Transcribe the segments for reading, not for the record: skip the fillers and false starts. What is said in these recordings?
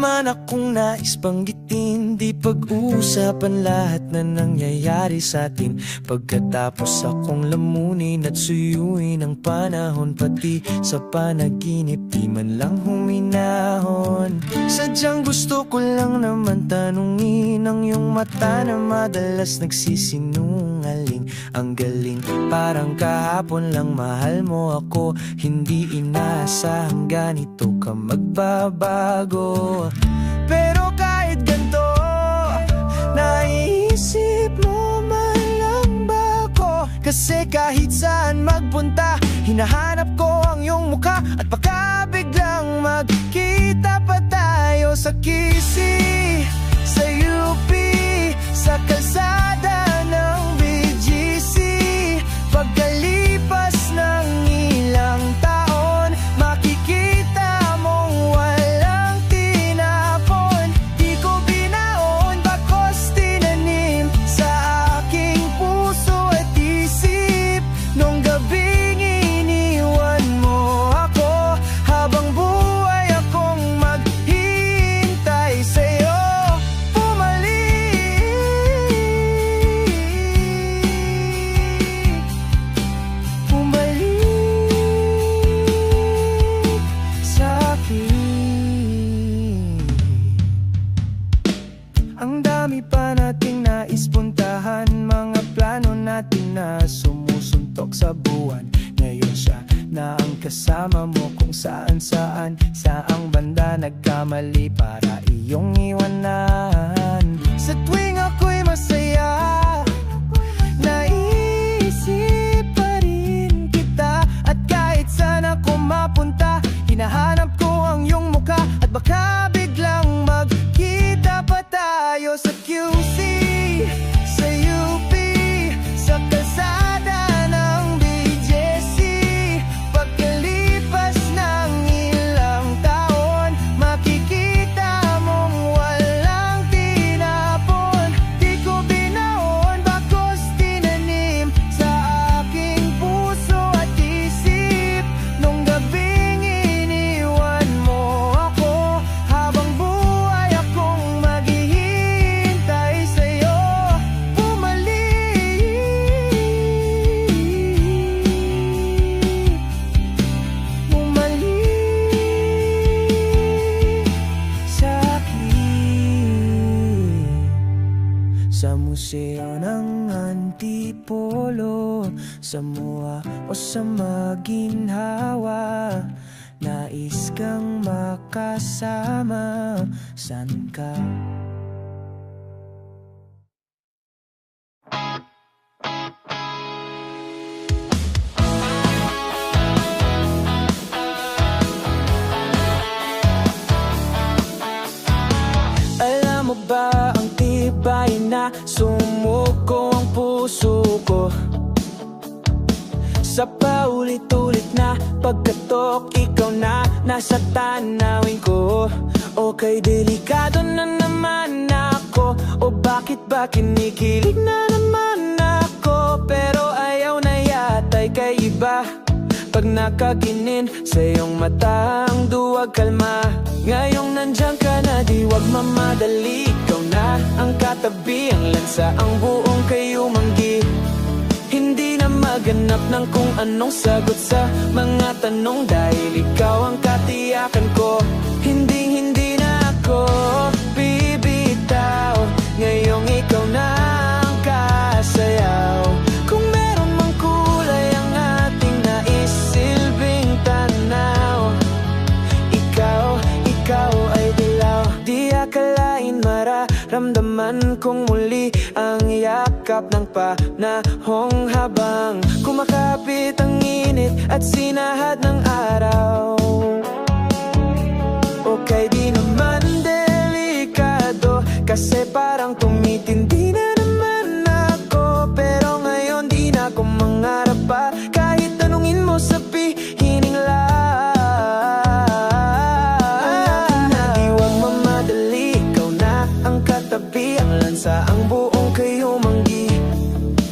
naman akong nais banggitin, di pag-uusapan lahat na nangyayari sa atin. Pagkatapos akong lamunin at suyuin ang panahon, pati sa panaginip di man lang huminahon. Sadyang gusto ko lang naman tanungin ang iyong mata na madalas nagsisinungaling. Ang galing, parang kahapon lang mahal mo ako, hindi inaasahang ganito ka magbabago. Pero kahit ganito, naiisip mo man lang ba ako? Kasi kahit saan magpunta, hinahanap ko ang iyong mukha. At baka biglang magkita pa tayo sa QC, sa UP, sa kalsada ng BGC. Pagkalipas ng ilang taon, makikita mong walang tinapon. Di ko binaon, bakos tinanim sa aking puso at isip. Nung gabing iniwan mo ako, habang buhay akong maghihintay sa'yo. Ang dami pa nating nais puntahan, mga plano natin na sumusuntok sa buwan. Ngayon siya na ang kasama mo kung saan-saan. Saang banda nagkamali para iyong iwanan? Sa tuwing ako'y masaya, naisip pa rin kita. At kahit saan ako mapunta, hinahanap ko ang iyong mukha. At baka biglang magkita pa tayo sa QC, sa UP, sa kalsada ng BGC. Pagkalipas ng ilang taon, makikita mong walang tinapon. Di ko binaon, bakos tinanim sa aking puso at isip. Nung gabing iniwan mo ako, habang buhay akong maghihintay sa'yo. Bumalik sa'kin sa museo ng Antipolo, sa MOA o sa Maginhawa. Nais kang makasama, san ka? Alam mo ba ang tibay na sumuko ang puso ko sa paulit-ulit na pagkatok, ikaw na nasa tanawin ko. Okay, delikado na naman ako, o bakit ba kinikilig na naman ako? Pero ayaw na yata'y kay iba. Pag nakaginin sa iyong mata ang duwag kalma. Ngayong nandyan ka na, di wag mamadali. Ikaw na ang katabi, ang lansa, ang buong kayumanggi. Hindi na maganap ng kung anong sagot sa mga tanong, dahil ikaw ang katiyakan ko. Hindi na ako bibitaw, ngayong ikaw na ang kasayaw. Kung meron mang kulay ang ating naisilbing tanaw, ikaw ay dilaw. Di akalain mararamdaman kong muli ang yakap ng panahong habang kumakapit ang init at sinahad ng araw. Okay, di naman delikado, kasi parang tumitindi na naman ako. Pero ngayon di na ako mangarap pa, kahit tanungin mo sabihin lang. Alam na di wag mamadali, ikaw na ang katabi, ang lansa, ang buong kayumanggi.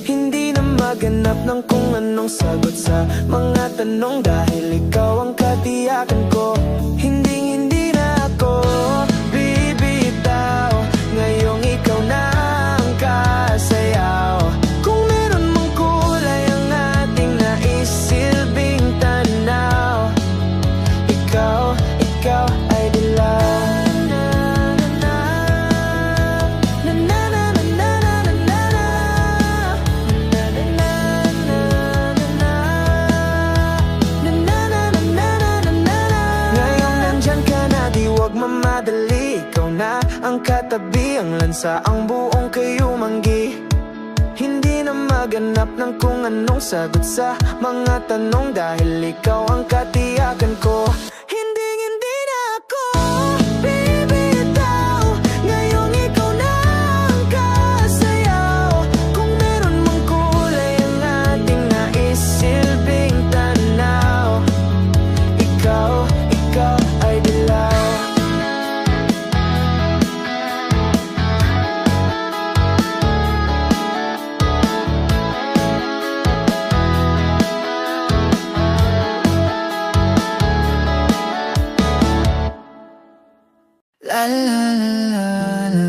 Hindi na maganap ng kung anong sagot sa mga tanong, dahil ikaw ang katiyakan ko. Hindi na ako ikaw ay dilaw. Ngayong nandyan ka na, di wag mamadali. Ikaw na ang katabi, ang lansa, ang buong kayumanggi. Hindi na maganap ng kung anong sagot sa mga tanong, dahil ikaw ang katiyakan ko. Hindi na ako bibitaw, ngayong ikaw na ang kasayaw. Kung meron mang kulay ang ating naisilbing tanaw, ikaw ay dilaw. La la la la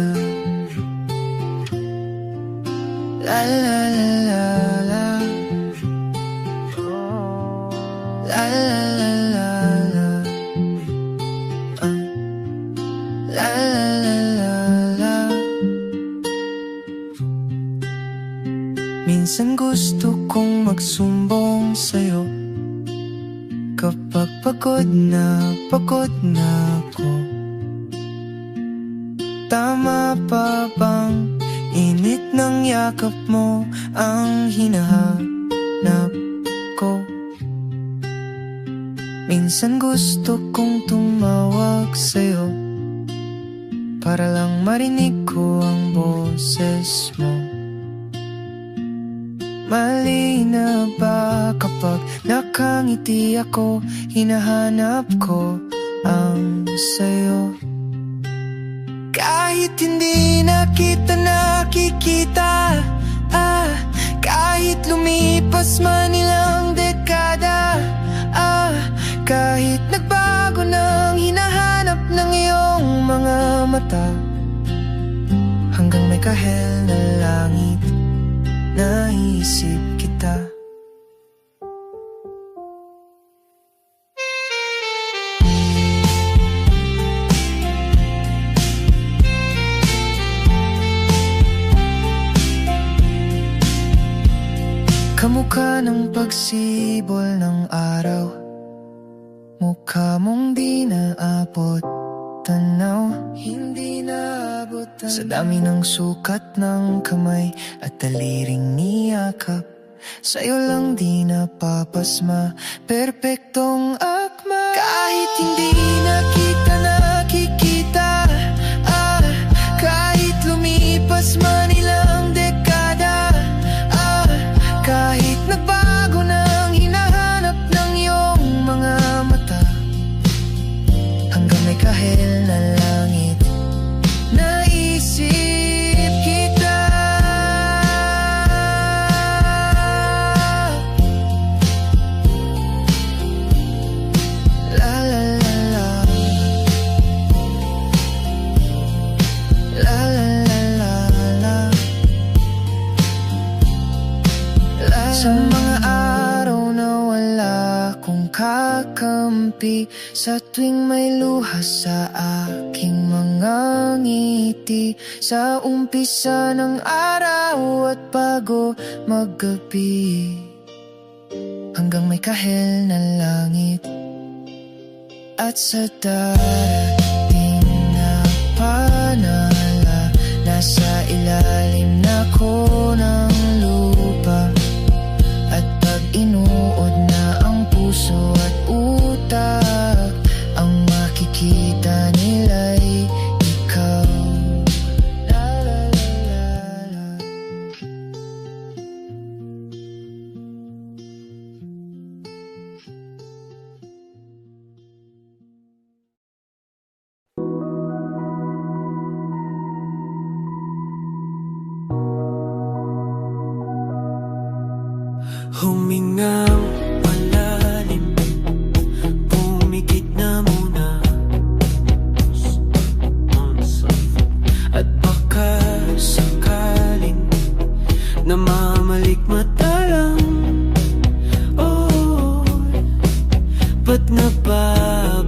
la la la la la la la la la la. Minsan gusto kong magsumbong sa'yo kapag pagod na ako. Tama pa bang init ng yakap mo ang hinahanap ko? Minsan gusto kong tumawag sa'yo para lang marinig ko ang boses mo. Mali na ba kapag nakangiti ako, hinahanap ko ang sayo? Kahit hindi na kita nakikita, kahit lumipas man ilang dekada, kahit nagbago nang hinahanap ng iyong mga mata, hanggang may kahel na langit, naisip kita. Kamukha ng pagsibol ng araw, mukha mong di naabot tanaw. Hindi naabot tanaw sa dami ng sukat ng kamay at daliring niyakap. Sa'yo lang di napapasma, perpektong akma. Kahit hindi na kita nakikita, kahit lumipas man ilang dekada, kahit nagbago nang hinahanap ng iyong mga mata, hanggang may kahel na langit, naisip kita. La la la la, la la la la, la. Sa mga araw na wala kong kakampi, sa tuwing may luha sa aking mga ngiti, sa umpisa ng araw at bago maggabi, hanggang may kahel na langit, at sa darating na panala, nasa ilalim na ko ng lupa. At pag inuod na ang puso at utak, ang makikita nila'y ikaw. La la la la. Humingang malalim, pumikit na muna, at baka sakaling namamalikmata lang. Oh, ba't nababahala?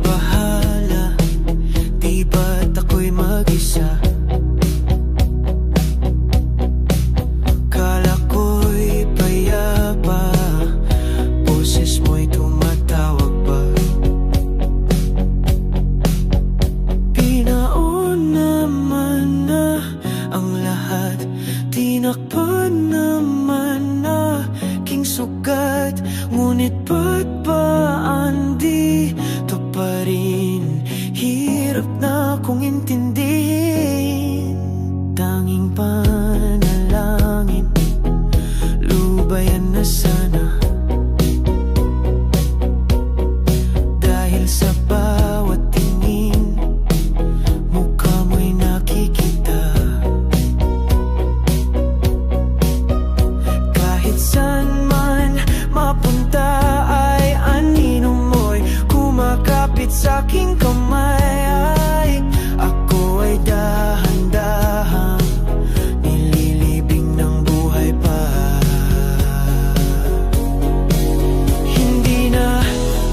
hirap na kong intindihin. Tanging panalangin, lubayan na sana. Dahil sa bawat tingin, mukha mo'y nakikita. Kahit saan man mapunta ay anino mo'y kumakapit sa aking kamay. Ako ay dahan-dahang nililibing ng buhay pa. Hindi na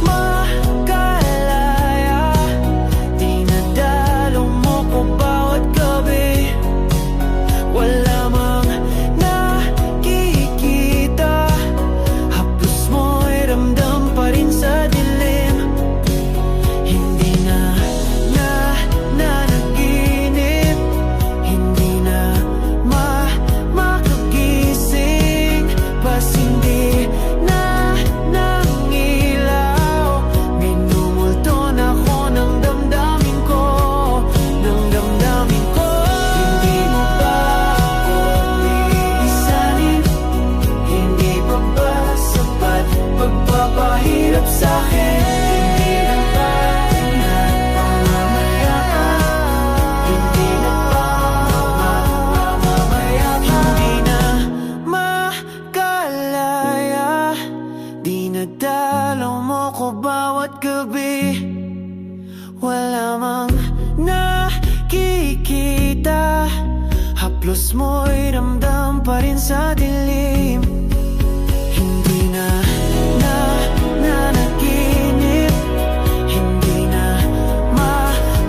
makalaya, dinadalo mo ko bawat gabi. Wala mang nakikita, haplos mo'y ramdam pa rin sa dilim. Hindi na nanaginip, hindi na makagising, pasindi na ng ilaw. Minumulton ako ng damdamin ko, ng damdamin ko. Hindi mo ba ako iisanin? Hindi pa ba sapat pagpapahirap sa'kin? Hindi na ba pinagpamamayaan? Hindi na ba mamamamayaan? Hindi na makalaya, dinadalaw mo ko bawat gabi. Wala mang nakikita, haplos mo'y ramdam pa rin sa dilim. Hindi na nanaginip, hindi na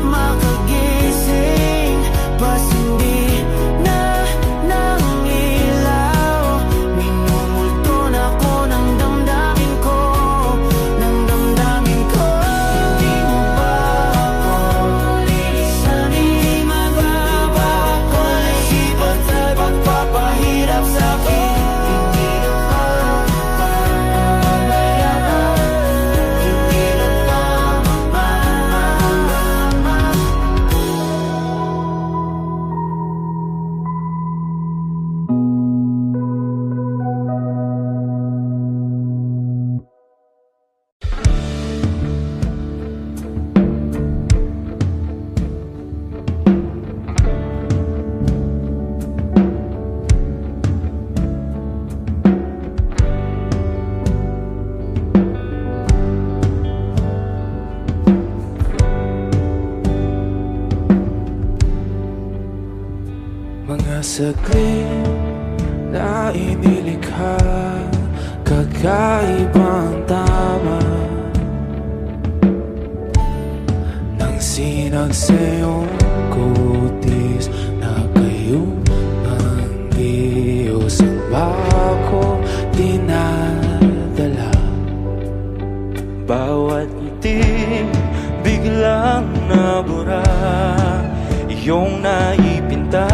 makagising, pasindi na ng ilaw. Minumulton ako ng damdamin ko, ng damdamin ko. Hindi mo ba ako lilisanin? Magbabago ang isipan sa pagpapahirap sa'kin. Hindi na ba mamamayaan? Hindi na ba mga saglit na inilikha, kakaibang tama nang sinag sa iyong kutis na kayong ang Diyos ang bako dinadala. Bawat itim biglang nabura, iyong naipinta.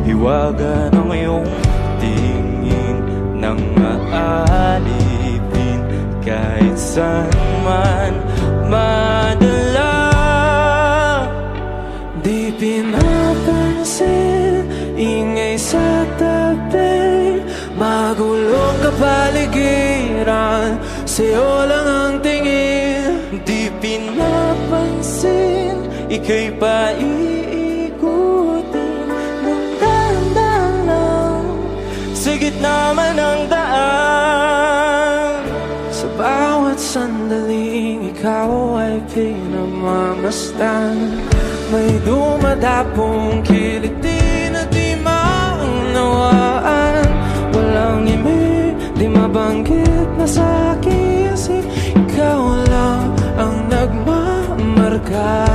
Hiwaga ng iyong tingin nang maalipin, kahit saan man madala. Di pinapansin, ingay sa tabi, magulong kapaligiran, sa'yo lang ang tingin. Di pinapansin, ika'y paiikutin ng dahan-dahan lang, sa gitna man ng daan. Sa bawat sandaling ikaw ay pinagmamasdan, may dumadapong kiliti na di maunawaan. Walang imi, di mabanggit na sa aking isip, ikaw lang ang nagmamarka.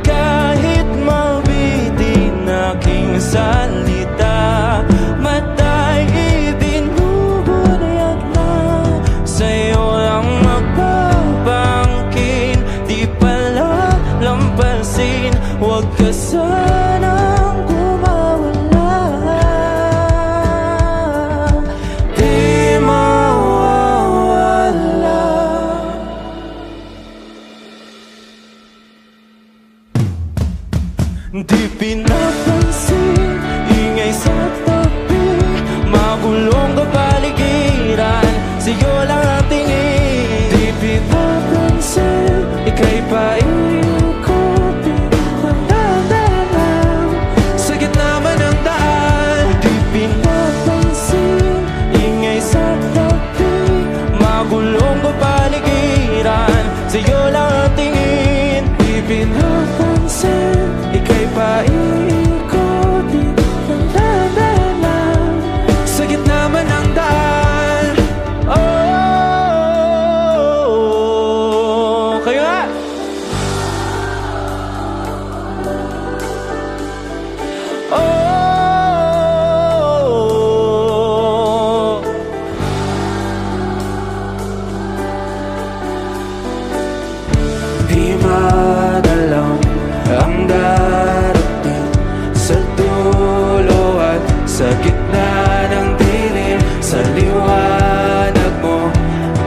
Kahit mabitin aking salita, matay ibinubunayag na, sa'yo lang magbabangkin. Di pala lampasin, huwag ka sanang kumawala. Di mawawala sa'yo lang ang tingin. Di pinapansin, ika'y paikutin ng daan. Sa gitna man ng daan, di pinapansin, ingay sa tabi, magulong kapaligiran, sa'yo lang ang tingin. Di pinapansin, ika'y paikutin ng daan. Sa gitna man ng daan. Oh, kayo nga. Oh, di madalaw ang darating sa dulo at sa gitna ng dilim. Sa liwanag mo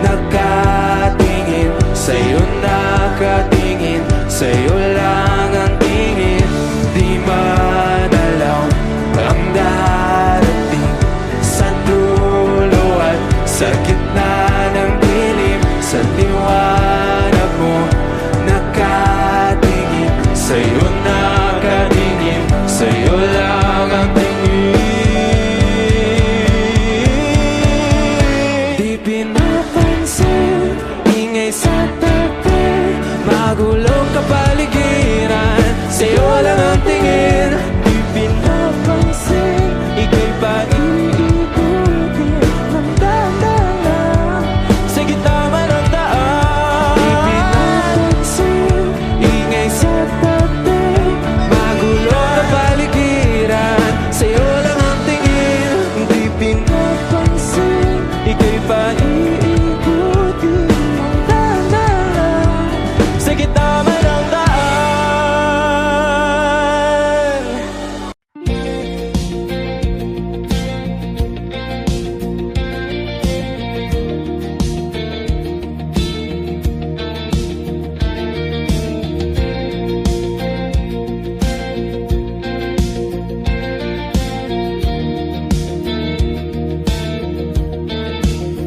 nakatingin, sa'yo nakatingin, sa'yo lang ang tingin. Di madalaw ang darating sa dulo at sa gitna ng dilim. Sa liwanag mo nakatingin, sa'yo nakatingin, sa'yo lang ang tingin. Di pinapansin, ingay sa tabi, magulong kapaligiran, sa'yo lang ang tingin. Di pinapansin, ika'y paikutin ng daan. Sa gitna man ng daan. Di pinapansin, ingay sa tabi, magulong kapaligiran, sa'yo lang ang tingin. Di pinapansin, ika'y paikutin ng daan. Sa gitna man ng daan.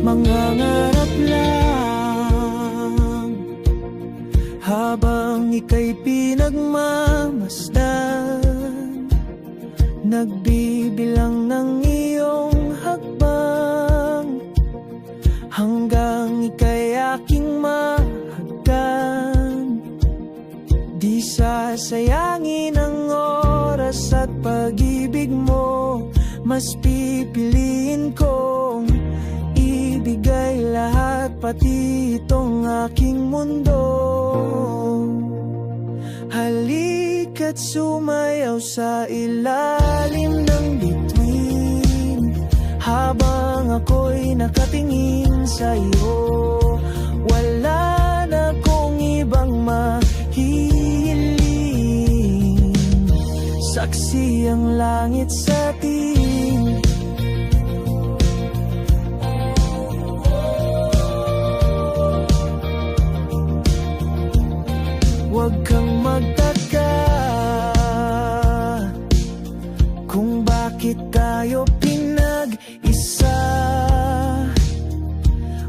Mangangarap lang habang ika'y pinagmamasdan, nagbibilang ng iyong hakbang, hanggang ika'y aking mahagkan. Di sasayangin ang oras at pag-ibig mo, mas pipiliin kong ibigay lahat, pati itong aking mundo. Halika't sumayaw sa ilalim ng bituin, habang ako'y nakatingin sa'yo. Wala na kong ibang mahihiling, saksi ang langit sa atin. Huwag kang magtaka kung bakit tayo pinag-isa.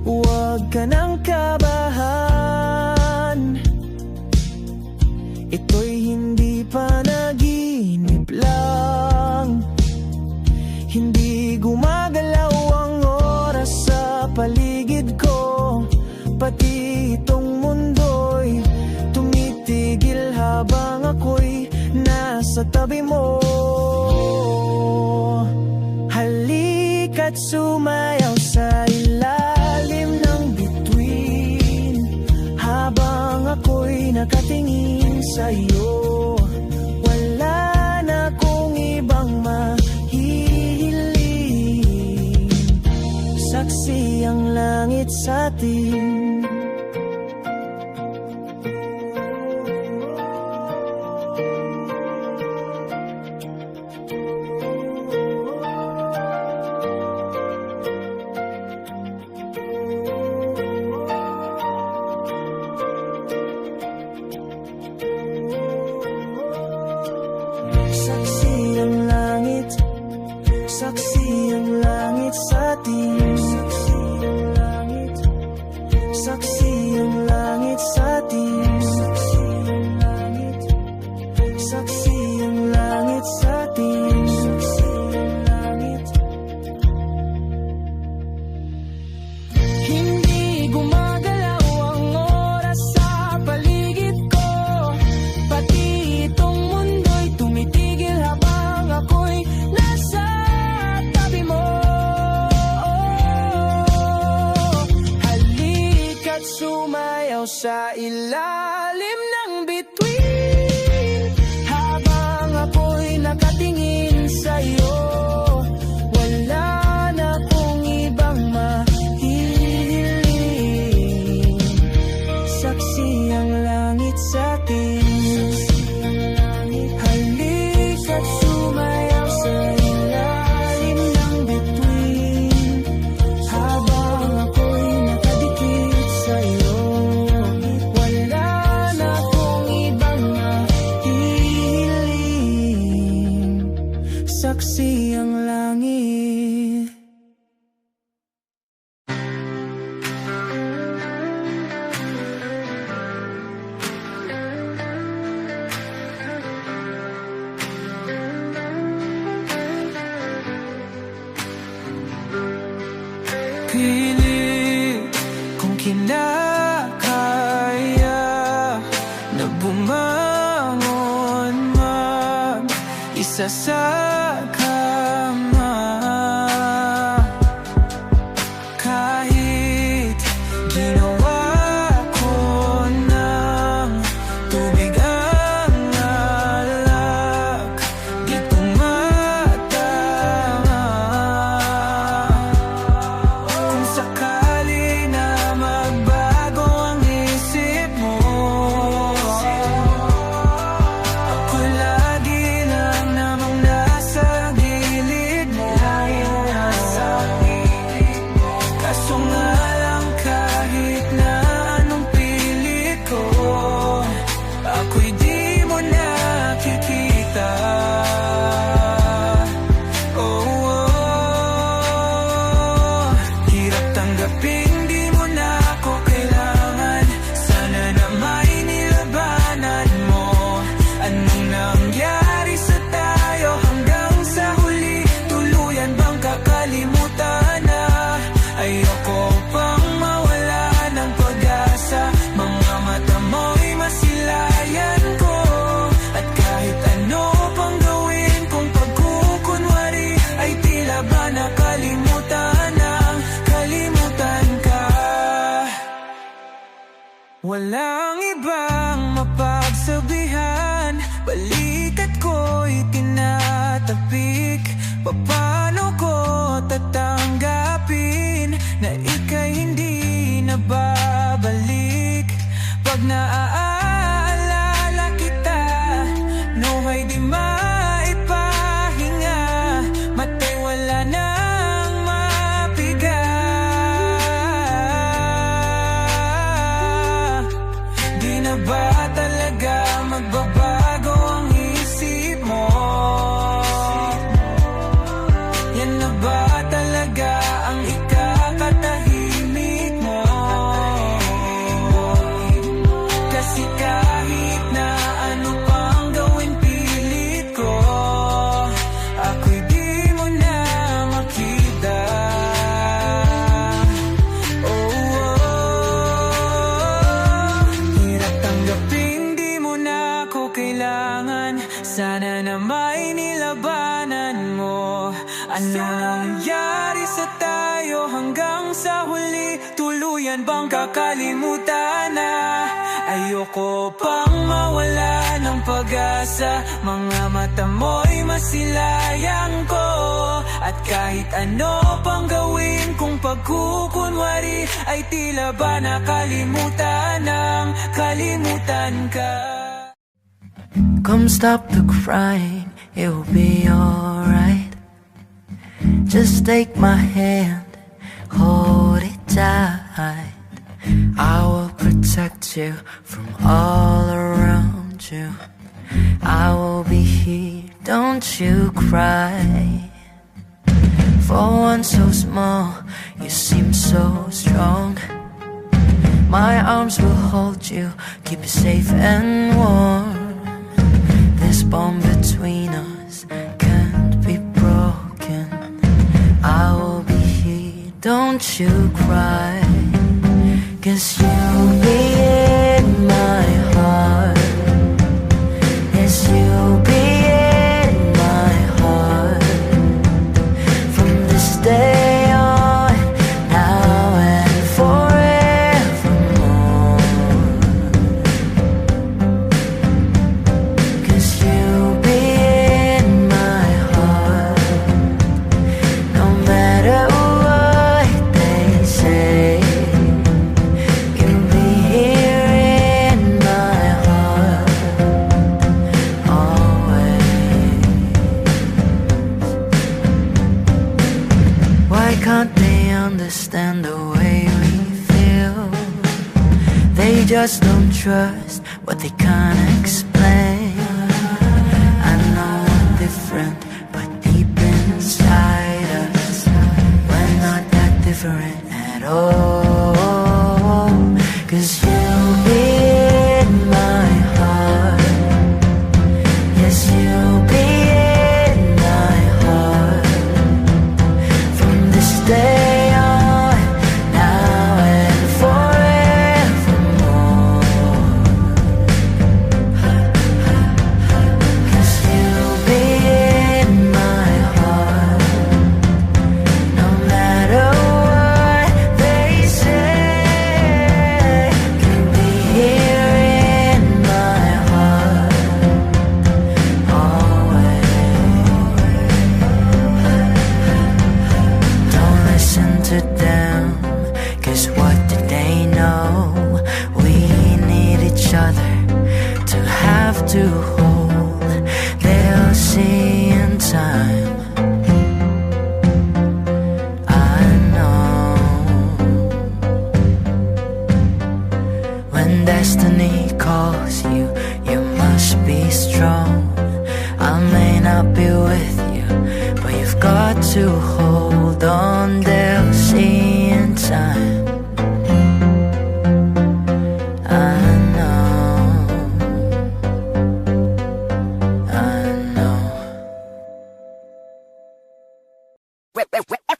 Huwag ka nang kabahan, ito'y hindi panaginip lang. Hindi gumagalaw ang oras sa paligid ko, pati itong mundo'y tumitigil habang ako'y nasa tabi mo. Halika't sumayaw sa ilalim ng bituin, habang ako'y nakatingin sa'yo. Wala na kong ibang mahihiling, saksi ang langit sa atin. Saksi ang langit sa atin. Saksi ang langit. sa ilalim ng bituin. Habang ako'y nakatingin sa'yo, wala na akong ibang mahihiling. Saksi ang langit sa'tin, halika't sumayaw sa ilalim ng bituin. Habang ako'y nakadikit sa'yo, wala na akong ibang mahihiling. Saksi ang langit. Pilit kung kinakaya na bumangon mag-isa sa kama. Kahit ginawa ko ng tubig ang alak, di tumatama. Kung sakali na magbago ang isip mo, ako lagi lang namang nasa gilid mo. Kaso nga lang kahit na anong pilit ko, ako'y di mo nakikita. Hirap tanggapin, di mo na ako kailangan. Sana na may nilabanan mo. Anong nangyari sa tayo hanggang sa huli? Tuluyan bang kakalimutan na? Ayoko pang mawala ng pag-asa. Mga mata mo'y masilayan ko. At kahit ano pang gawin kung pagkukunwari, ay tila ba nakalimutan ang kalimutan ka. Walang ibang mapagsabihan, balikat ko'y tinatapik. Paano ko tatanggapin na ika'y hindi na babalik? Pag naaalala kita, nawa'y di maipahinga. Mata'y wala nang mapiga. Di na ba talaga magbabago ang isip mo? Yan na ba talaga ang ikakatahimik mo? Kasi kahit na ano pang gawin pilit ko, ako'y di mo na makita. Hirap tanggapin, di mo na ako kailangan. Sana na may nilabanan mo. Ano nangyari sa tayo hanggang sa huli? Tuluyan bang kakalimutan na? Ayoko pang mawala ng pag-asa. Mga mata mo'y masilayang ko. At kahit ano pang gawin kung pagkukunwari, ay tila ba nakalimutan ng kalimutan ka. Come stop the crying, it will be alright. Just take my hand, hold it tight. I will protect you from all around you. I will be here, don't you cry. For one so small, you seem so strong. My arms will hold you, keep you safe and warm. This bond between us can't be broken. I will be here, don't you cry. 'Cause you'll be in my heart. Yes, you'll be in my heart. From this day on, now and forevermore. just don't trust what they can't explain. I know I'm different, but deep inside us, we're not that different at all. 'Cause you'll be in my heart. Yes, you'll be in my heart from this day on, now and forevermore. 'Cause you'll be in my heart, no matter what they say. You'll be here in my heart always. Don't listen to them, 'cause what did they know? We need each other to have to hold. They'll see in time, I know. When destiny calls you, you must be strong. I may not be with you, but you've got to hold on. They'll see in time, I know, I know.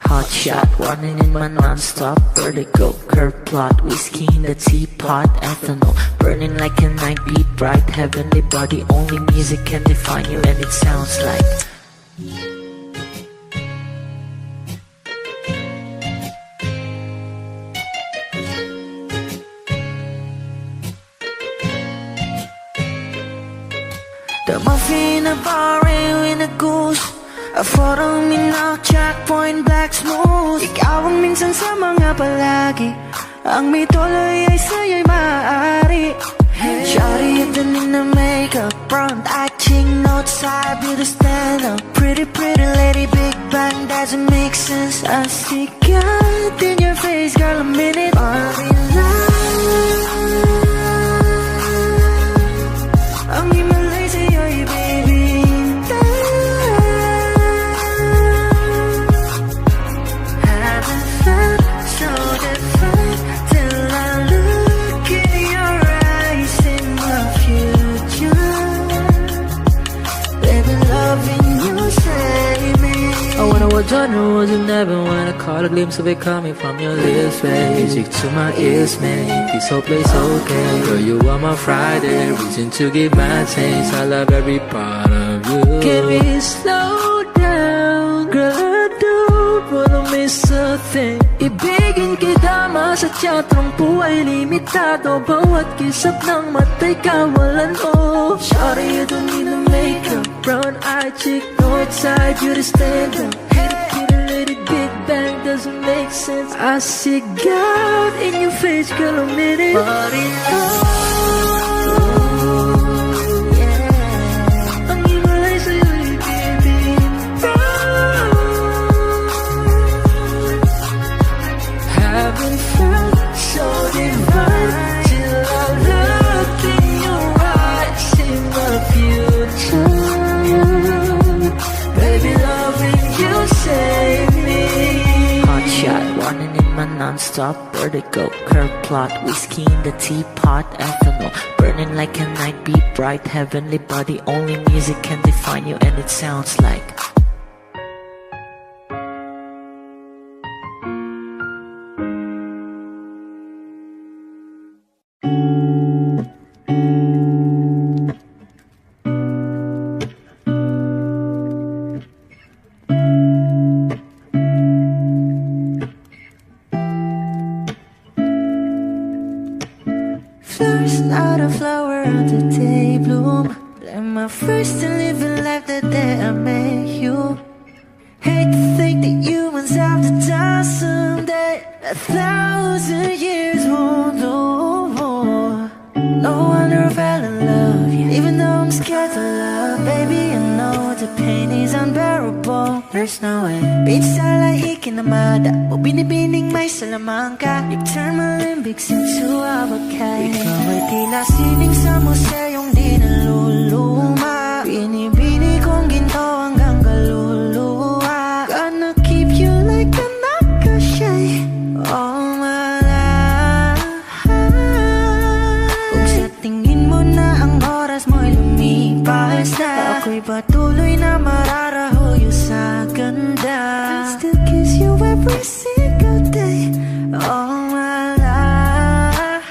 Hot shot, running in my non-stop vertigo. Curve plot, whiskey in the teapot, ethanol burning like a night beat, bright heavenly body. Only music can define you, and it sounds like. The muffin, a bar, in a goose. A photo me now, checkpoint, black smooth. Ikaw ang minsan sa mga palagi, ang may tuloy ay sa'yo'y maaari. Shawty, you done in the makeup, front eye, cheek, note side, beauty stand up. Pretty, pretty lady, big bang, doesn't make sense. I see God in your face, girl, a minute. Body ang himalay sa'yo'y baby. Haven't felt so different till I look in your eyes in the future. Baby, loving you save me. I wonder what genre was in heaven when I caught a glimpse of it coming from your lips, babe. Music to my ears, man. This whole place okay. Girl, you are my Friday, reason to give my taste. I love every part of you. Can we slow down? Girl, I don't wanna miss a thing. Ibigin kita, masadya, trangpo ay limitado. Bawat kisap ng mata'y kawalan mo. Shawty, you don't need no makeup, brown eye, chick, north side, beauty stand up. Big bang doesn't make sense. I see God in your face, girl, a minute. Body yeah. Ang himalay sa'yo'y baby. Haven't felt so divine till I look in your eyes in the future. Baby, loving you save me. Hot shot, running in my non-stop vertigo. Curve plot, whiskey in the teapot, ethanol burning like a night beat, bright heavenly body. Only music can define you, and it sounds like. Flowers, not a flower on the day bloom. Like my first to live a life the day I met you. Hate to think that humans have to die someday. 1,000 years won't know more. No wonder I fell in love, yeah. Even though I'm scared to love, baby, I know the pain is unbearable. There's no way. Pinsala ikinamada, o binibining may salamangka. You turn my limbics into avocado. tila sining sa museyong di naluluma. Binibini kong ginto hanggang kaluluwa. Gonna keep you like a nakashay all my life. Kung sa tingin mo na ang oras mo'y lumipas na, ako'y patuloy na mararahuyo sa ganda. I still kiss you every single day all my life.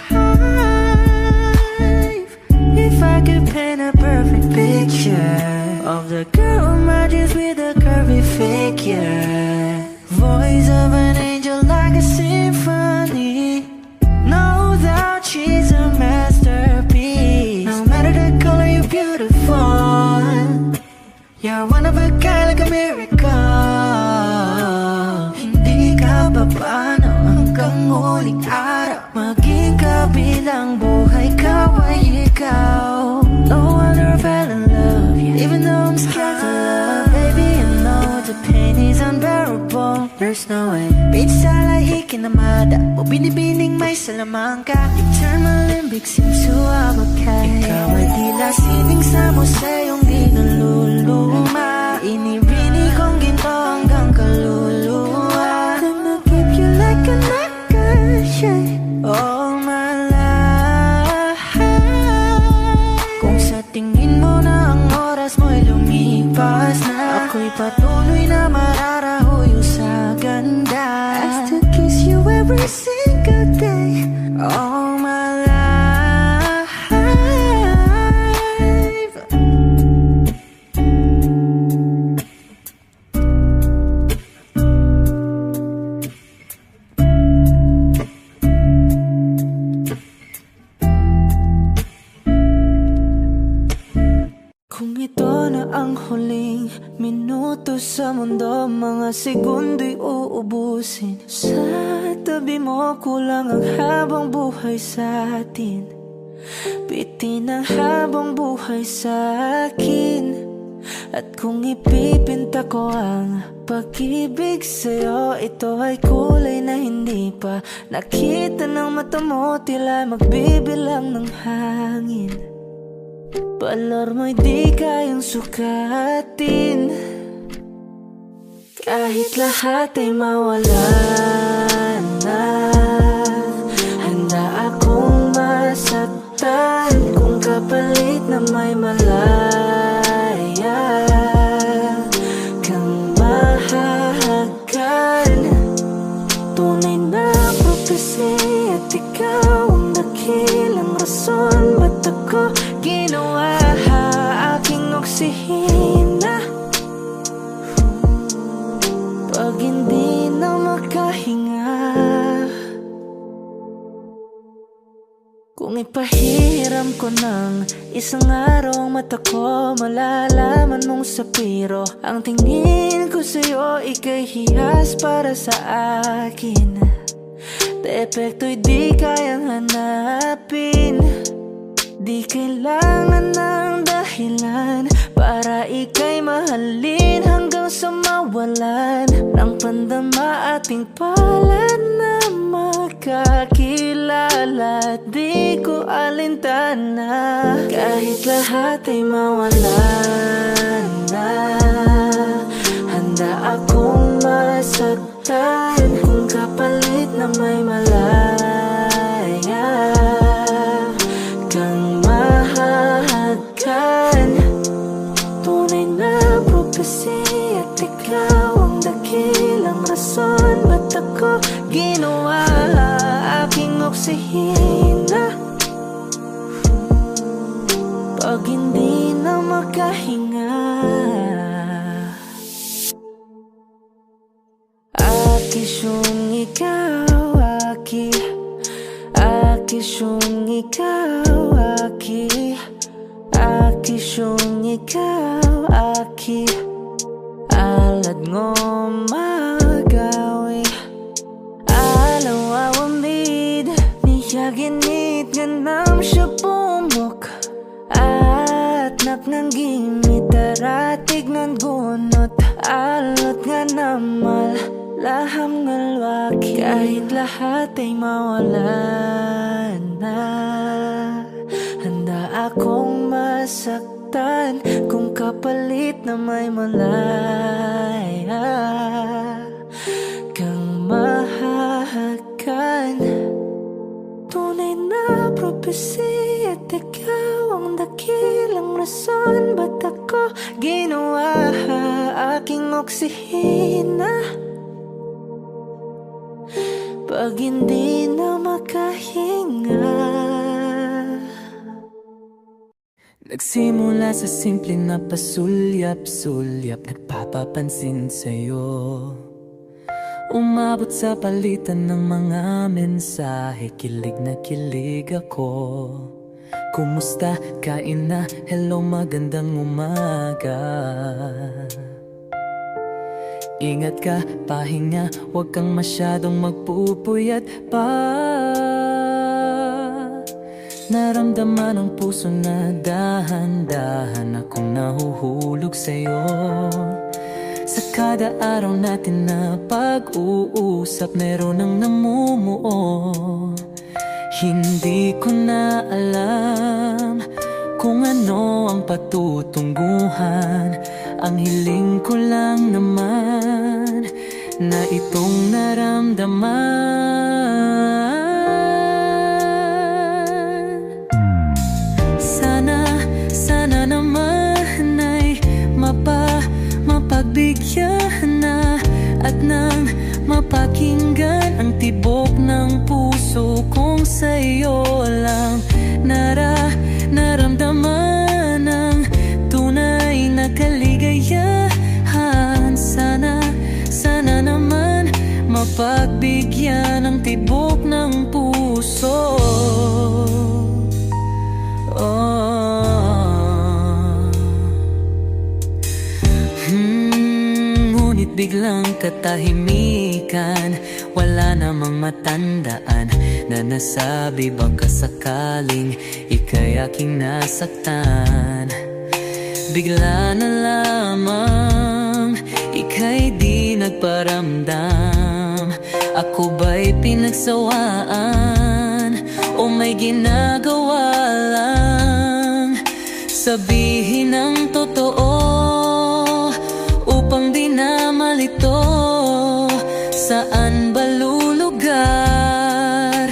If I could paint a perfect picture of the girl in my dreams with a curvy figure, voice of an angel like a symphony, no doubt she's a masterpiece. No matter the color, you're beautiful. You're one of a kind, like a miracle. Hindi ka papaano hanggang huling araw, maging kabilang buhay ka ay ikaw. No wonder I fell in love, yeah. Even though I'm scared to love, baby, I know the pain is unbearable. There's no way pinsala ikinamada mo, binibining may salamangka. You turn my limbic seems to abakay. Ikaw ay tila sining sa museyong di naluluma. Inibini kong ginto hanggang kaluluwa. Gonna keep you like a nakashay all my life. Kung sa tingin mo na ang oras mo'y lumipas na, ako'y patuloy na mararahuyo sa ganda. I still kiss you every single day all my life. Kung ito na ang huling minuto sa mundo, mga segundo'y uubusin. Sa tabi mo kulang ang habang buhay sa atin, bitin ang habang buhay sa akin. At kung ipipinta ko ang pag-ibig sa'yo, ito ay kulay na hindi pa nakita ng mata mo, tila magbibilang ng hangin. Balor mo'y di kayang sukatin, kahit lahat ay mawala na. Handa akong masaktan kung kapalit na may malaya kang mahahagan. Tunay na prophecy at ikaw ang dakilang rason ba't ako ginawa aking oksihina. Pag hindi na makahinga, kung ipahiram ko ng isang araw ang mata ko, malalaman mong sapiro ang tingin ko sa'yo, ika'y hiyas para sa akin. Depekto'y di kayang hanapin, di kailangan ng dahilan para ika'y mahalin hanggang sa mawalan ng pandama ating palad na magkakilala. Di ko alintana kahit lahat ay mawalan na. Handa akong masaktan kung kapalit na may malaya kang mahahagan. Tunay na prophecy at ikaw ang dakilang rason ba't ako ginawa aking oksihina. Pag hindi na makahinga, akisyong ikaw, akisyong ikaw, akisyong ikaw, alad ngo magawi alaw awamid niya ginit ganam siya pumok at napnang gimit aratig ng gunot alot nga namal laham ngalwaki kahit lahat ay mawalan na. kapalit na may malaya kang mahahagan. Tunay na propesya at ikaw ang dakilang rason ba't ako ginawa aking oksihina pag hindi na makahinga. Nagsimula sa simple na pasulyap-sulyap, nagpapapansin sa'yo. Umabot sa palitan ng mga mensahe, kilig na kilig ako. Kumusta, kain na, hello, magandang umaga. Ingat ka, pahinga, huwag kang masyadong magpupuyat pa. Naramdaman ang puso na dahan-dahan akong nahuhulog sa'yo. Sa kada araw natin na pag-uusap, meron ang namumuo. Hindi ko na alam kung ano ang patutunguhan. Ang hiling ko lang naman na itong naramdaman. Sana naman ay mapagbigyan na at nang mapakinggan ang tibok ng puso kong sa'yo lang naramdaman ang tunay na kaligayahan. Sana naman mapagbigyan ang tibok ng puso. Ngunit biglang katahimikan, wala namang matandaan na nasabi baka sakaling ika'y aking nasaktan. Bigla na lamang ika'y di nagparamdam. Ako ba'y pinagsawaan o may ginagawa lang? Sabihin ang totoo upang di na malito. Saan ba lulugar?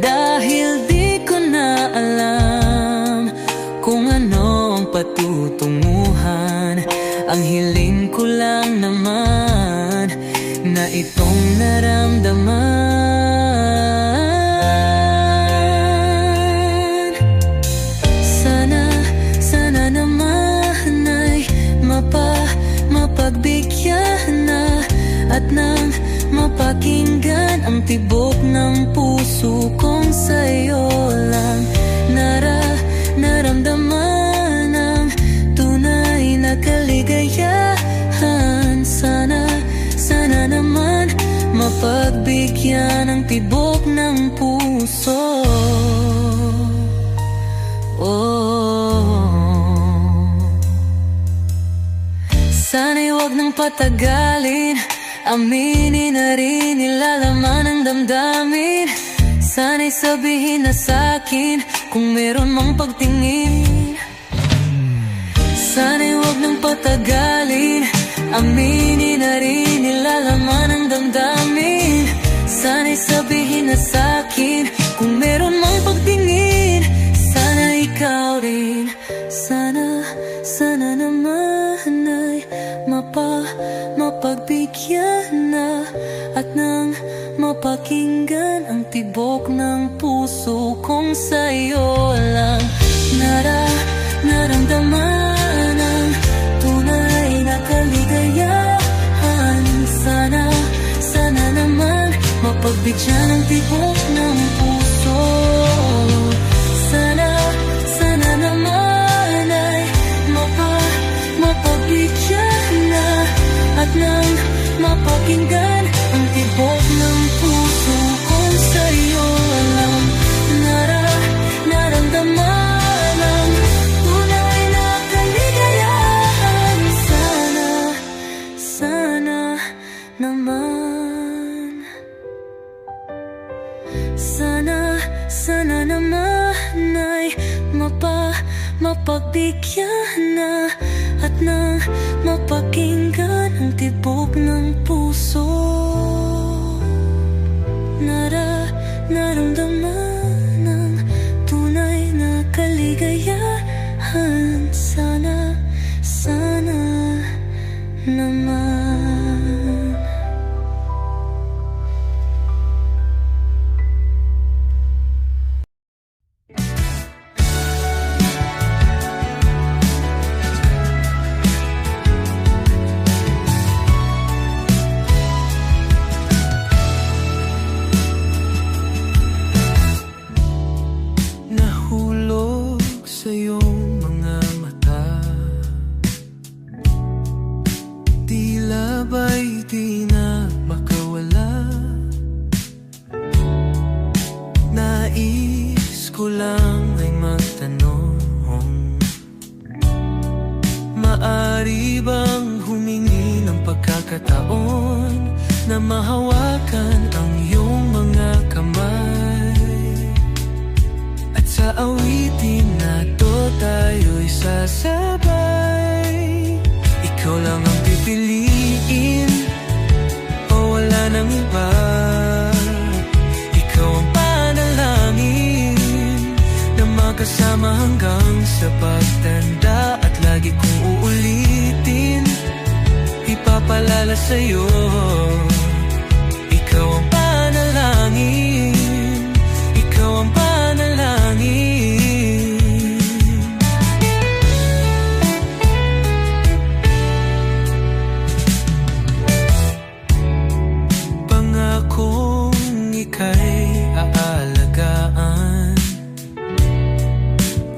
Dahil di ko na alam kung ano ang patutunguhan. Ang hiling ko lang naman na itong naramdaman. Sana naman ay mapagbigyan na at nang mapakinggan ang tibok ng puso kong sa'yo lang naramdaman ang tunay na kaligayahan. Sana naman mapagbigyan ang tibok ng puso. Sana'y huwag nang patagalin, aminin na rin nilalaman ang damdamin. Sana'y sabihin na sa'kin kung meron mang pagtingin. Sana'y huwag nang patagalin, aminin na rin nilalaman ang damdamin. Sana'y sabihin na sa'kin kung meron mang pagtingin. Sana ikaw rin, sana naman ay mapagbigyan na at nang mapakinggan ang tibok ng puso kong sa'yo lang naramdaman ang tunay na kaligayahan. Sana naman mapagbigyan ang tibok ng puso. Sana naman ay mapagbigyan na at nang mapakinggan ang tibok ng puso kong sa'yo lang naramdaman ang tunay na kaligayahan. Sana naman, sana naman ay mapagbigyan na at nang mapakinggan ang tibok ng puso. Naramdaman ng tunay na kaligayahan. Sana, sana naman. Nahulog sa iyong mga mata, tila ba'y di na makawala. Nais ko lang ay magtanong, maari bang humingi ng pagkakataon na mahawakan ang iyong mga kamay? At sa awitin na to tayo'y sasabay. Ikaw lang ang pipiliin o wala nang iba. Ikaw ang panalangin na magkasama hanggang sa pagtanda. At lagi kong uulitin, ipapalala sa'yo. Ikaw ang panalangin, ikaw ang panalangin. Pangakong ika'y aalagaan,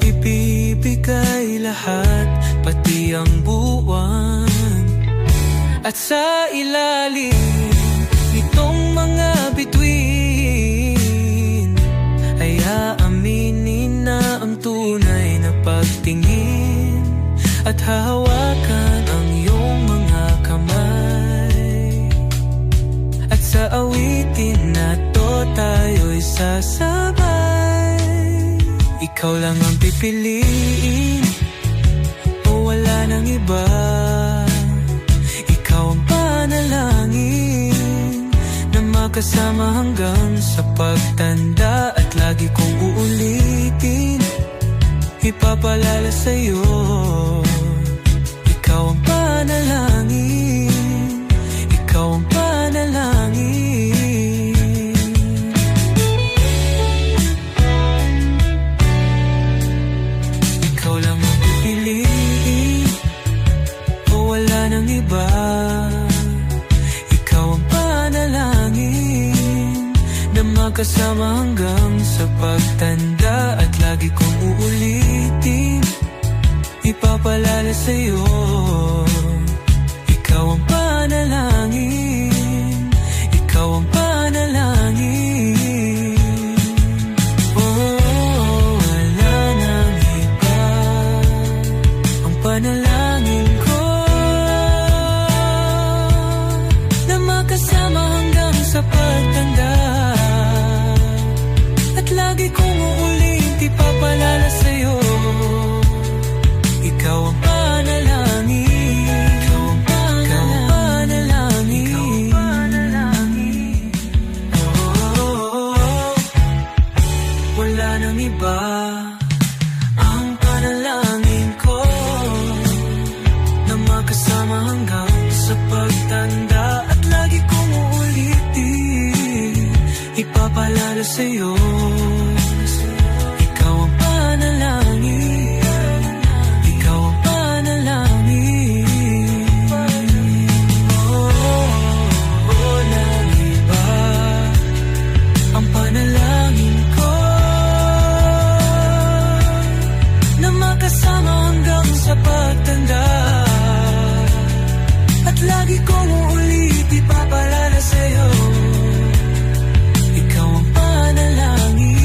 ibibigay lahat, pati ang buwan. At sa ilalim nitong mga bituin ay aaminin na ang tunay na pagtingin. At hahawakan ang iyong mga kamay. At sa awitin na to tayo'y sasabay. Ikaw lang ang pipiliin o wala nang iba. Ikaw ang panalangin na makasama hanggang sa pagtanda. At lagi kong uulitin, ipapalala sa'yo. Ikaw ang panalangin, ikaw ang panalangin. Ikaw lang ang pipiliin o wala nang iba. Ikaw ang panalangin na magkasama hanggang sa pagtanda. At lagi kong uulitin, ipapalala sa'yo. Ikaw ang panalangin, ikaw ang panalangin. Oh, wala nang iba, ang panalangin ko na makasama hanggang sa pagtanda. At lagi kong uulit, ipapalala sa'yo. Ikaw ang panalangin, ikaw ang panalangin, ikaw ang panalangin. Oh, wala nang iba, ang panalangin ko na makasama hanggang sa pagtanda. At lagi kong uulitin, ipapalala sa'yo. Ikaw ang panalangin, ikaw ang panalangin. Oh, walang iba, ang panalangin ko na makasama hanggang sa pagtanda. At lagi kong uulit, ipapalala sa'yo. Ikaw ang panalangin,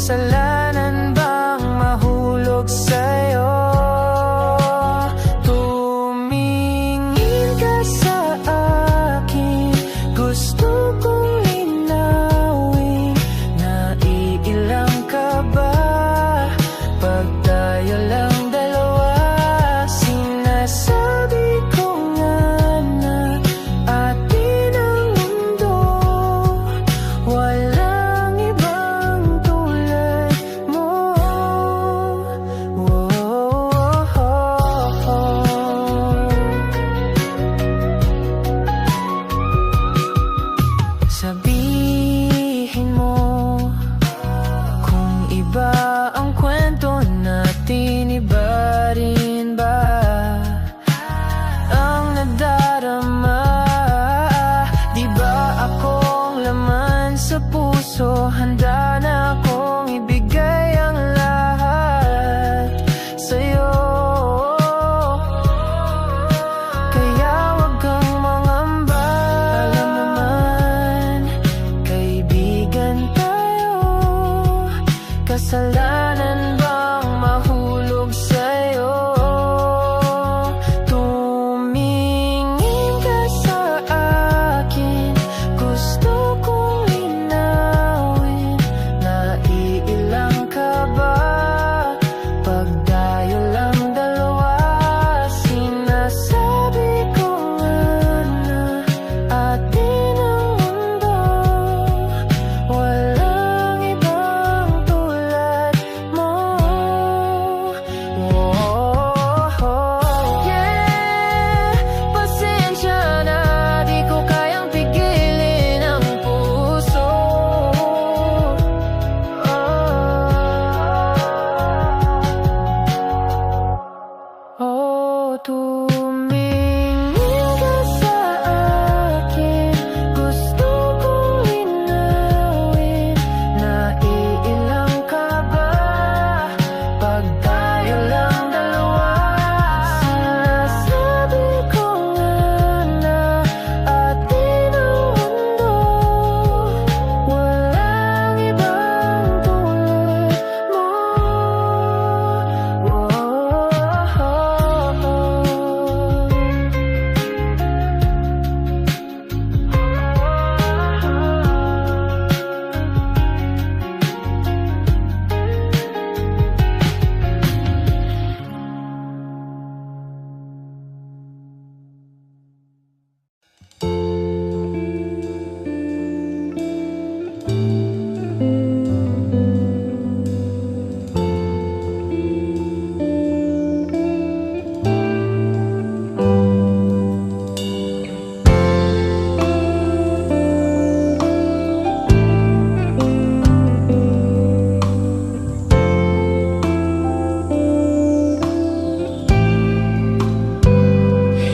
kasalanan bang mahulog sa'yo? Tumingin ka sa akin, gusto kong linawin. Naiilang ka ba pag tayo lang dalawa? Sinasabi ko nga na atin ang mundo, walang ibang tulad mo. Sabihin mo kung iba ang kwento natin, iba rin ba ang nadarama? Di ba akong laman sa puso? Handa na akong ibigay ang lahat sa'yo. Kaya wag kang mangamba. Alam naman, kaibigan tayo. Kasalanan bang mahulog sa'yo? Tumingin ka sa akin, gusto kong linawin. Naiilang ka ba pag tayo lang dalawa? Sinasabi ko nga na atin ang mundo, walang ibang tulad mo. Yeah, pasensya na, di ko kayang pigilin ang puso. Tumingin ka sa akin, gusto kong linawin. Naiilang ka ba pag tayo lang dalawa? Sinasabi ko nga na atin ang mundo, walang ibang tulad mo.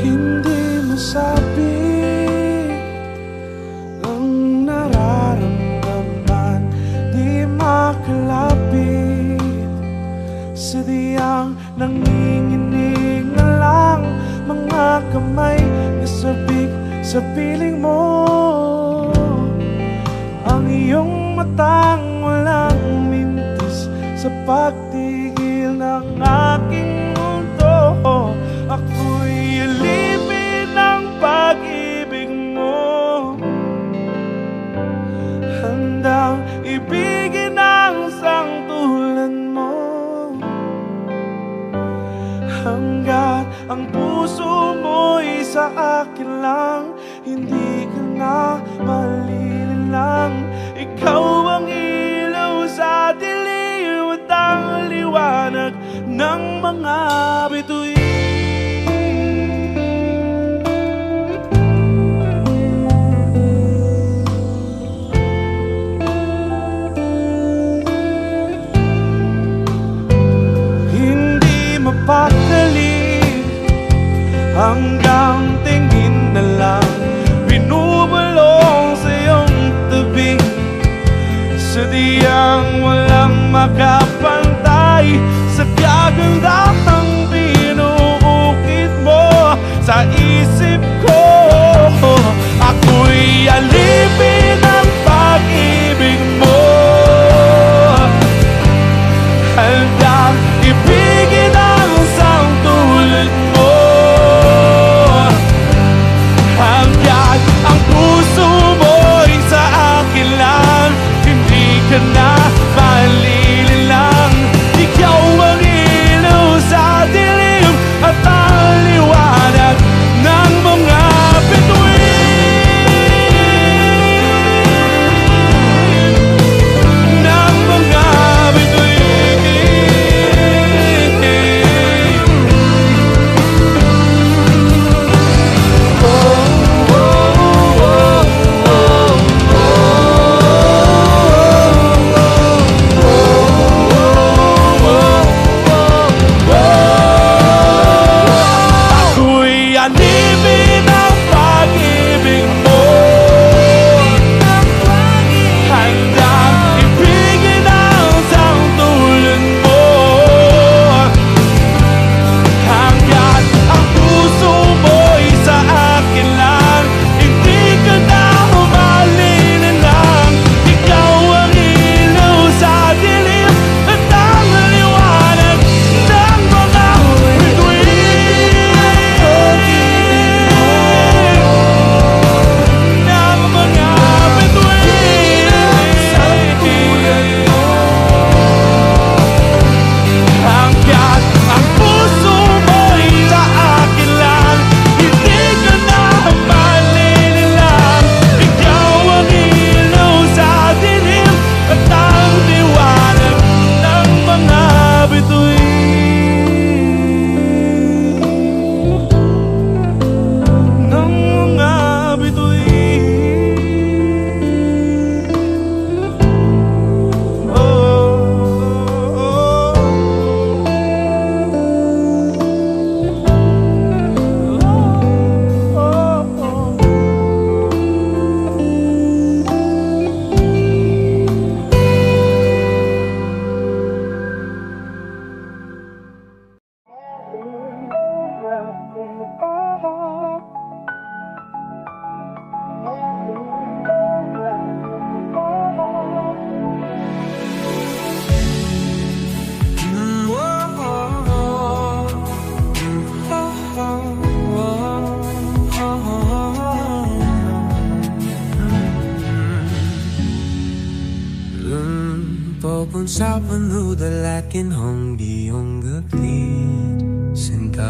Hindi masabi ang nararamdaman, di makalapit. Sadyang nanginginig na lang mga kamay na sabik sa piling mo. Ang iyong matang walang mintis sa pagtigil ng aking mundo. Ako'y alipin ng pag-ibig mo, handang ibigin ang sangtulan mo. Hanggat ang puso mo'y sa akin lang, hindi ka na malilinlang. Ikaw ang ilaw sa dilim at ang liwanag ng mga bituin. Hindi mapakali hanggang tingin na lang, binubulong sa iyong tabi. Sadyang walang makapantay sa kagandahang binuukit mo sa isip ko. Ako'y alipin ng pag-ibig mo, 都碰上温柔的 laging 紅的用個先得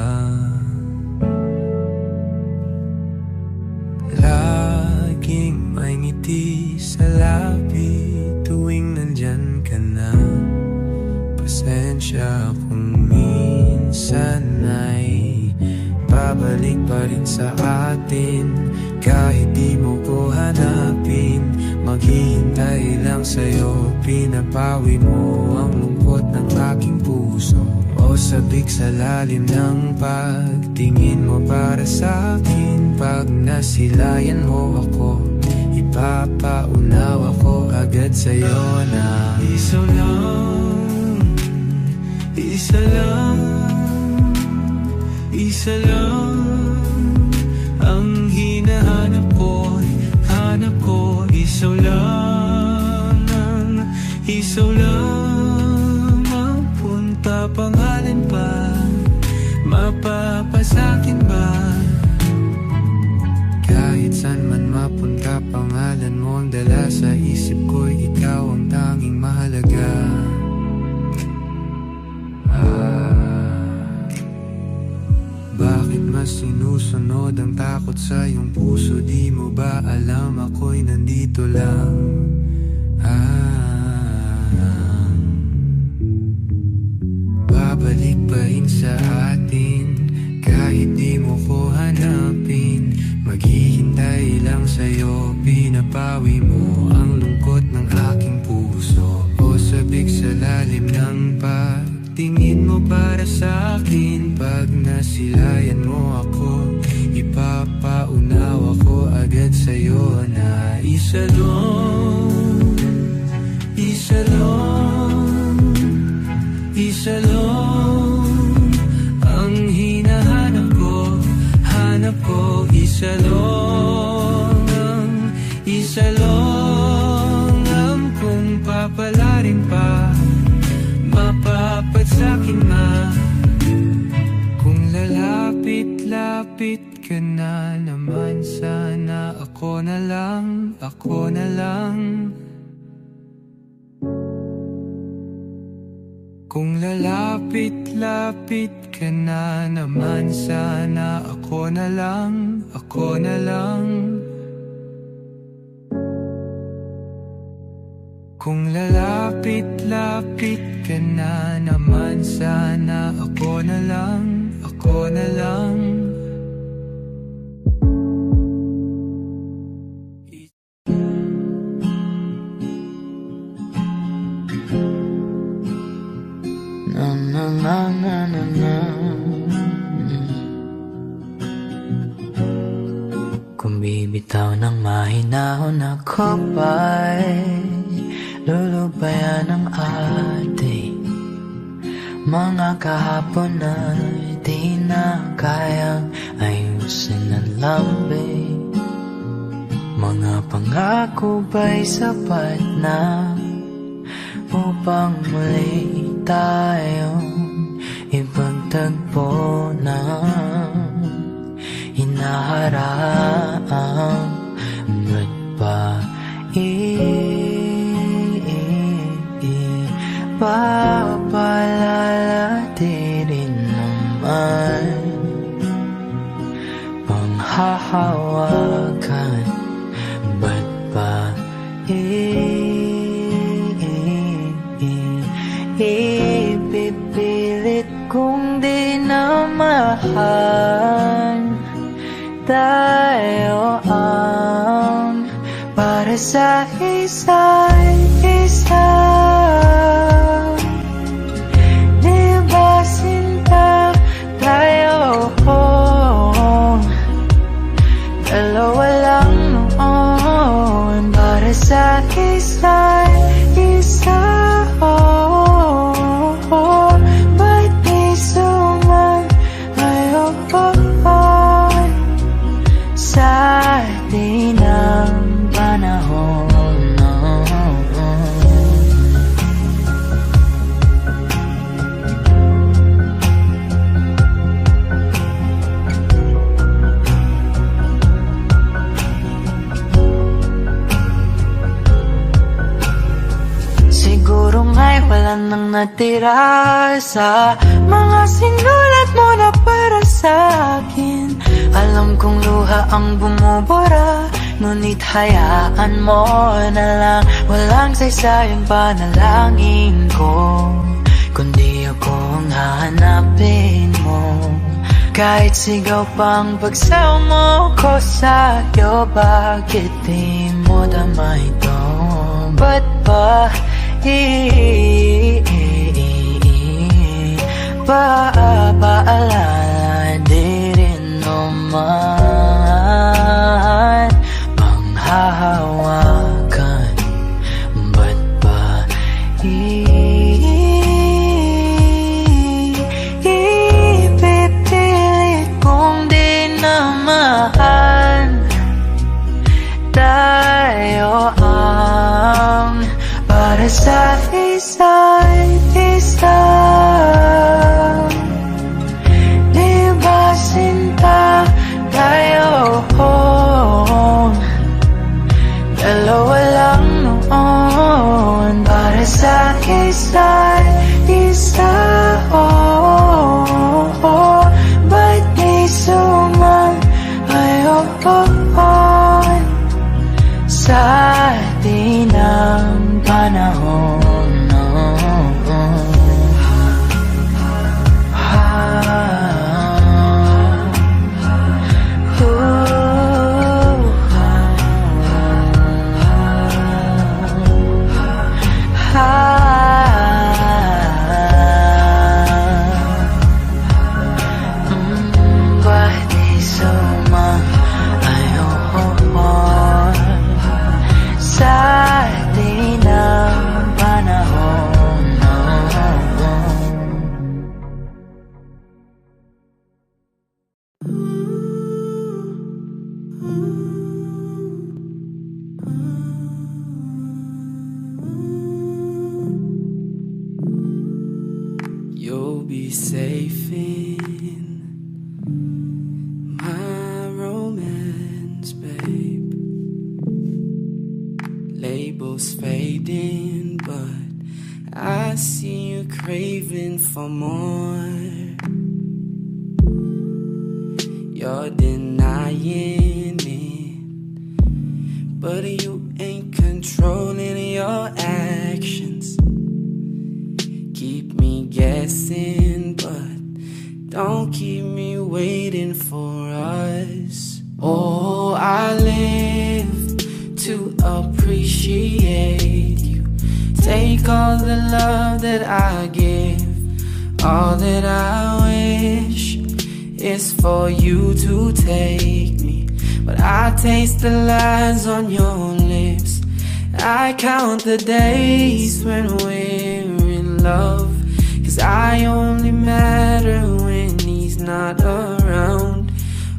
Laging may ngiti sa labi tuwing nandyan ka na. Pasensya kung minsan ay babalik pa rin sa atin. Kahit di mo ko hanapin, maghihintay lang sa'yo. Pinapawi mo ang lungkot ng aking puso. O sabik sa lalim ng pagtingin mo para sa akin. Pag nasilayan mo ako, ipapaunaw ako agad sa'yo na isa lang, isa lang, isa lang ang hinahanap ko, hanap ko. Isaw lang, isaw lang ang punta, pangalan pa, mapapasakin ba? Kahit saan man mapunta, pangalan mo ang dala sa isip ko. Ikaw ang tanging mahalaga. Bakit mas sinusunod ang takot sa iyong puso? Di mo ba alam ako'y nandito lang? Babalik pa rin sa atin kahit di mo ko hanapin. Maghihintay lang sa'yo, pinapawi mo ang lungkot ng aking puso. O sabik sa lalim ng pagtingin mo para sa akin. Pag nasilayan mo ako, ipapaunaw ako agad sa'yo na isa lang, isa lang, isa lang ang hinahanap ko, hanap ko. Isa lang, isa lang ang kung papalarin pa, mapapat sa'kin ma. Kung lalapit-lapit ka na naman, sana ako na lang, ako na lang. Kung lalapit-lapit ka na naman, sana ako na lang, ako na lang. Kung lalapit-lapit ka na naman, sana ako na lang, ako na lang. Kung bibitaw ng mahinahon ako ba'y lulubayan ng ating mga kahapon na di na kayang ayusin ng lambing. Mga pangako ba'y sapat na upang muli tayong ipagtagpo ng hinaharap? Ba't ba papalalatirin naman panghahawakan? Ba't ba ipipilit kung di na mahal? Tayo ang para sa isa't isa. Di ba sinta tayo? Dalawa lang noon para sa isa't isa. Ba't di suman ngayon sa atin ang panahon? lang ang natira sa mga sinulat mo na para sa akin. Alam kong luha ang bumubura, ngunit hayaan mo na lang. Walang saysayang panalangin ko, kundi akong hahanapin mo. Kahit sigaw pang pagsaw mo ko sa'yo, bakit di mo dama ito? Ba't ba paalala di rin naman panghahawakan? Ba't ba ipipilit kong di naman tayo ang para sa isa't isa? Di ba sinta tayo? Dalawa lang noon para sa isa't isa. Ba't di sumayon sa atin ang panahon? You'll be safe in my romance, babe. Labels fading, but I see you craving for more. You're denying it, but you ain't controlling your actions. Keep me guessing, but don't keep me waiting for us. Oh, I live to appreciate you. Take all the love that I give. All that I wish is for you to take me, but I taste the lies on your lips. I count the days when we're in love, 'cause I only matter when he's not around.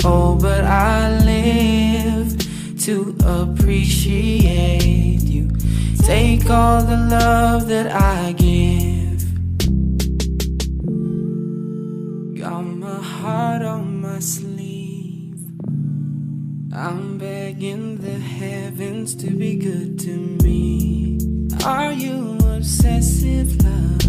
Oh, but I live to appreciate you. Take all the love that I give. Got my heart on my sleeve. I'm begging the heavens to be good to me. Are you obsessive, love?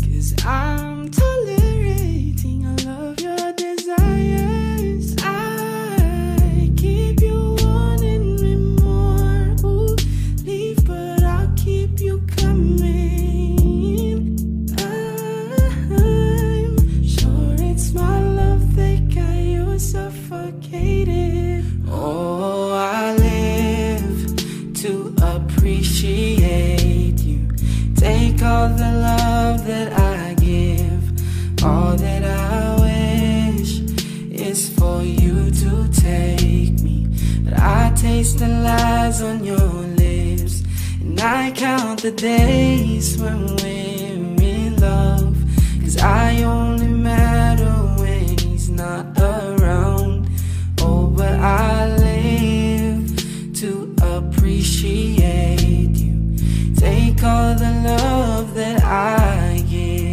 'Cause I'm tolerating all of your desires. I keep you wanting me more. Ooh, leave, but I'll keep you coming. I'm sure it's my love that got you suffocated. Oh, I live to appreciate you. Take all the love that I give. All that I wish is for you to take me, but I taste the lies on your lips, and I count the days when we're in love, 'cause I only matter when he's not around. Oh, but I live to appreciate you. Take all the love that I give.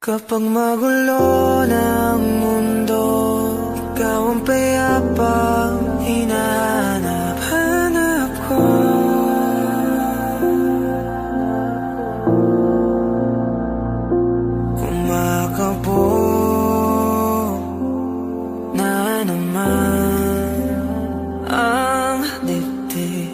Kapag magulo ng mundo, ikaw ang payapang hinahanap-hanap ko. Kumakabog na naman ang dibdib.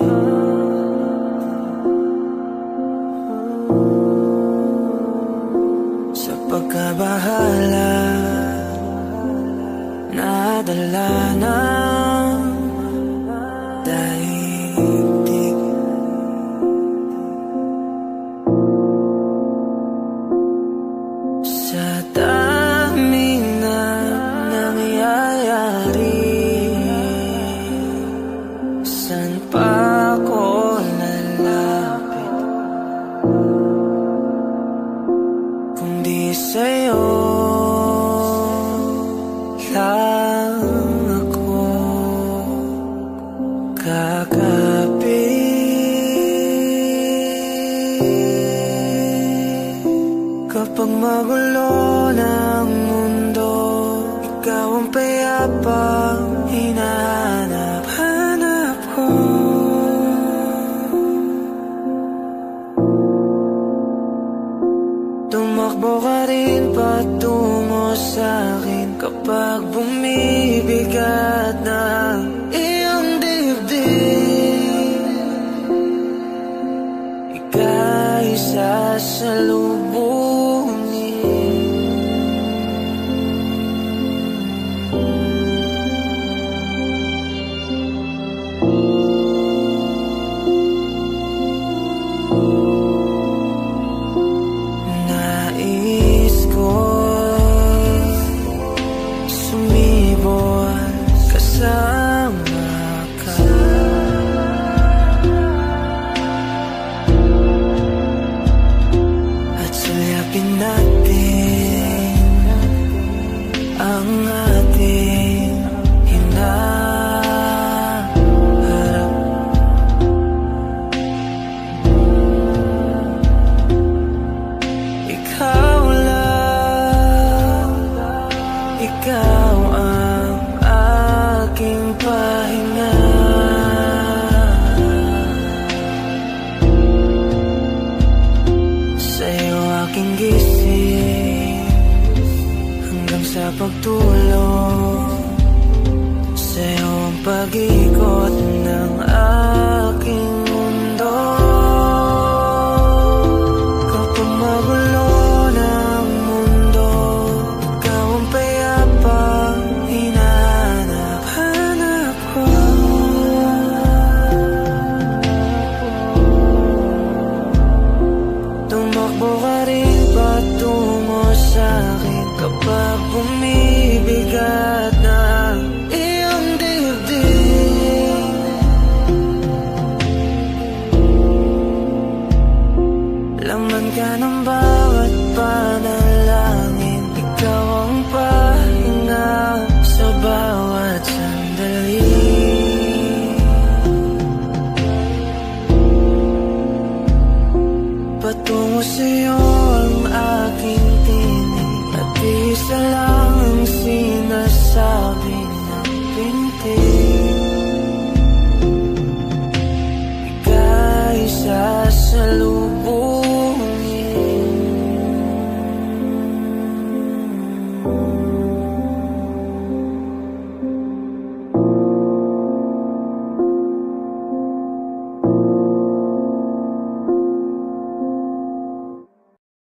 Sa pagkabahala, nadala ng daigdig. Sa daming na nangyayari, saan pa ako lalapit kundi sa'yo lang ako kakapit. Kapag magulo ng mundo, ikaw ang payapang hinahanap-hanap ko. Tumakbo ka rin patungo sa'kin kapag bumibigat ng iyong dibdib. Ika'y sasalubungin. Nais ko'y sumibol kasama ka. At sulyapin natin ang ating hinaharap. Ikaw lang, ikaw ang aking pahinga. Sa'yo aking gising hanggang sa pagtulog. Sa'yo ang pag-ikot ng aking mundo. Kapag magulo ng mundo, ikaw ang payapang hinahanap-hanap ko. Tumakbo ka rin patungo sa'kin kapag bumibigat ng iyong dibdib. Laman ka ng bawat panalangin, ikaw ang pahinga sa bawat sandali. Patungo sa'yo ang aking tinig at isa lang